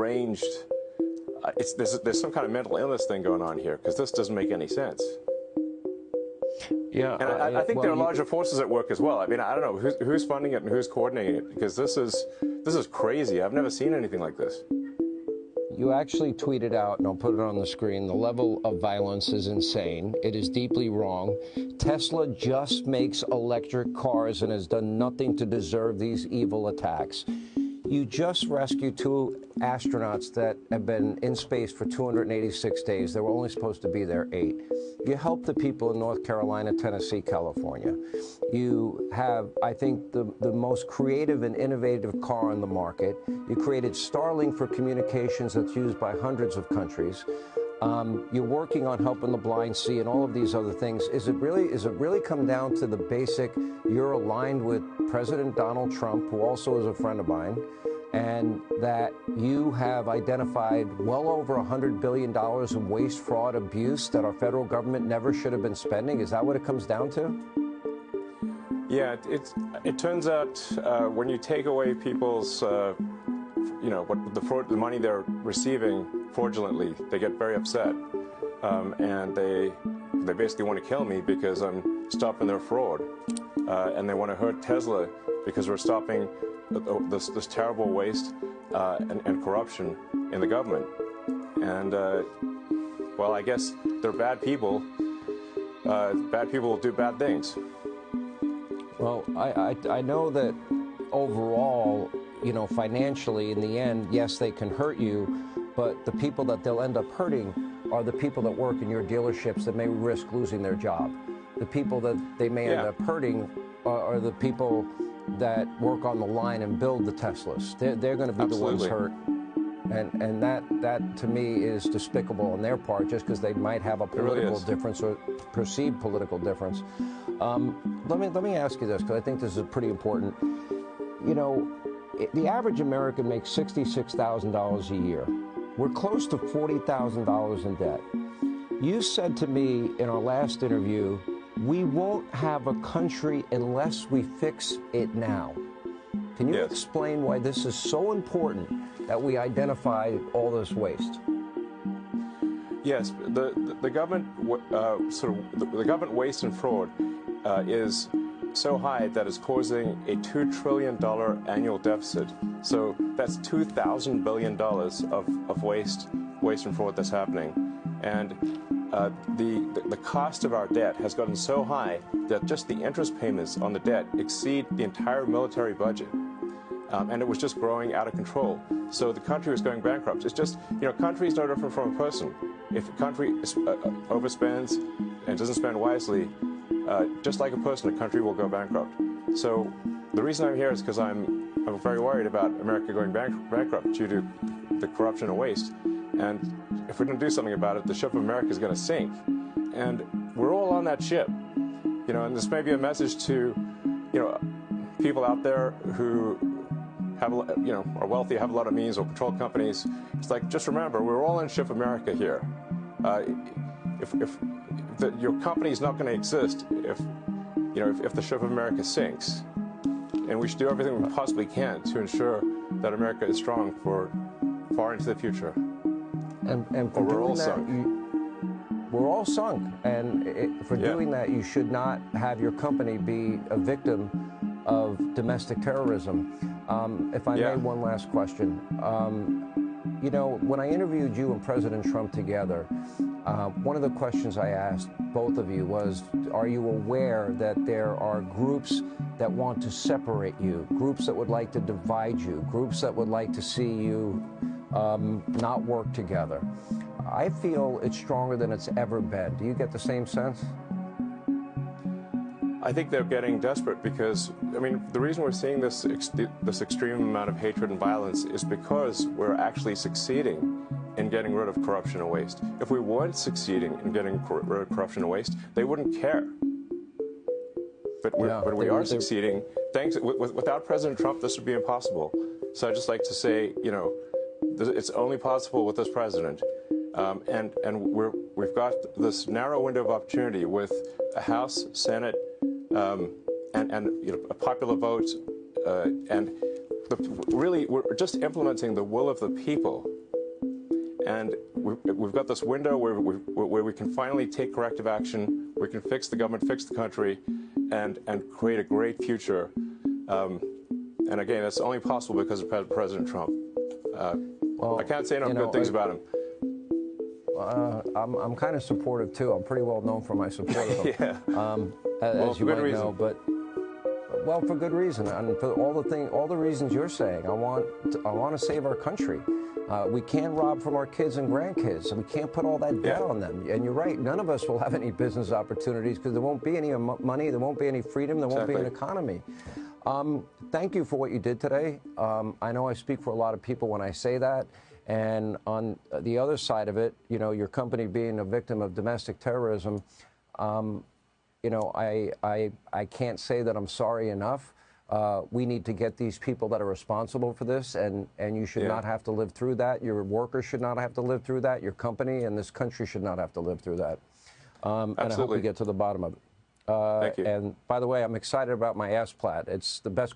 deranged. There's some kind of mental illness thing going on here, because this doesn't make any sense. Yeah, and I think there are larger forces at work as well. I mean, I don't know who's funding it and who's coordinating it, because this is crazy. I've never seen anything like this. You actually tweeted out, and I'll put it on the screen, the level of violence is insane. It is deeply wrong. Tesla just makes electric cars and has done nothing to deserve these evil attacks. You just rescued 2 astronauts that have been in space for 286 days. They were only supposed to be there 8. You helped the people in North Carolina, Tennessee, California. You have, I think, the most creative and innovative car on the market. You created Starlink for communications that's used by hundreds of countries. You're working on helping the blind see and all of these other things. Is it really come down to the basic, you're aligned with President Donald Trump, who also is a friend of mine, and that you have identified well over $100 billion in waste, fraud, abuse that our federal government never should have been spending? Is that what it comes down to? Yeah, it turns out when you take away people's, what the money they're receiving fraudulently, they get very upset, and they basically want to kill me because I'm stopping their fraud, and they want to hurt Tesla because we're stopping this terrible waste and corruption in the government. And well, I guess they're bad people. Bad people will do bad things. Well, I know that overall, financially, in the end, yes, they can hurt you, but the people that they'll end up hurting are the people that work in your dealerships that may risk losing their job. The people that they may end up hurting are the people that work on the line and build the Teslas. They're going to be the ones hurt. And that to me is despicable on their part, just because they might have a political difference or perceived political difference. Let me ask you this, because I think this is pretty important. The average American makes $66,000 a year. We're close to $40,000 in debt. You said to me in our last interview, we won't have a country unless we fix it now. Can you explain why this is so important that we identify all this waste? Yes, the government the government waste and fraud is so high that it's causing a $2 trillion annual deficit. So that's $2,000 billion of waste and fraud that's happening. And the cost of our debt has gotten so high that just the interest payments on the debt exceed the entire military budget. And it was just growing out of control. So the country was going bankrupt. It's just, country is no different from a person. If a country overspends and doesn't spend wisely, just like a person, a country will go bankrupt. So the reason I'm here is because I'm very worried about America going bankrupt due to the corruption and waste. And if we don't do something about it, the ship of America is going to sink. And we're all on that ship. And this may be a message to, people out there who have, are wealthy, have a lot of means, or control companies. It's like, just remember, we're all in ship America here. If your company is not going to exist if the ship of America sinks. And we should do everything we possibly can to ensure that America is strong for far into the future. And for we're all doing that, sunk. We're all sunk. And for doing that, you should not have your company be a victim of domestic terrorism. If I may, one last question. When I interviewed you and President Trump together, one of the questions I asked both of you was, are you aware that there are groups that want to separate you, groups that would like to divide you, groups that would like to see you not work together? I feel it's stronger than it's ever been. Do you get the same sense? I think they're getting desperate because, the reason we're seeing this extreme amount of hatred and violence is because we're actually succeeding in getting rid of corruption and waste. If we weren't succeeding in getting rid of corruption and waste, they wouldn't care. But we are succeeding. Without President Trump, this would be impossible. So I'd just like to say, it's only possible with this president. And we've got this narrow window of opportunity with a House, Senate, and a popular vote, and really we're just implementing the will of the people And we've got this window where we can finally take corrective action. We can fix the government, fix the country, and create a great future. And again, that's only possible because of President Trump. Well, I can't say enough good things about him. I'm kind of supportive too. I'm pretty well known for my support of him. Yeah. As you might know, but well, for good reason, and for all the reasons you're saying. I want to save our country. We can't rob from our kids and grandkids. We can't put all that debt on them. And you're right. None of us will have any business opportunities because there won't be any money. There won't be any freedom. There won't be an economy. Thank you for what you did today. I know I speak for a lot of people when I say that. And on the other side of it, you know, your company being a victim of domestic terrorism, you know, I can't say that I'm sorry enough. We need to get these people that are responsible for this, and you should not have to live through that. Your workers should not have to live through that. Your company and this country should not have to live through that. And I hope we get to the bottom of it. Thank you. And by the way, I'm excited about my ass plat. It's the best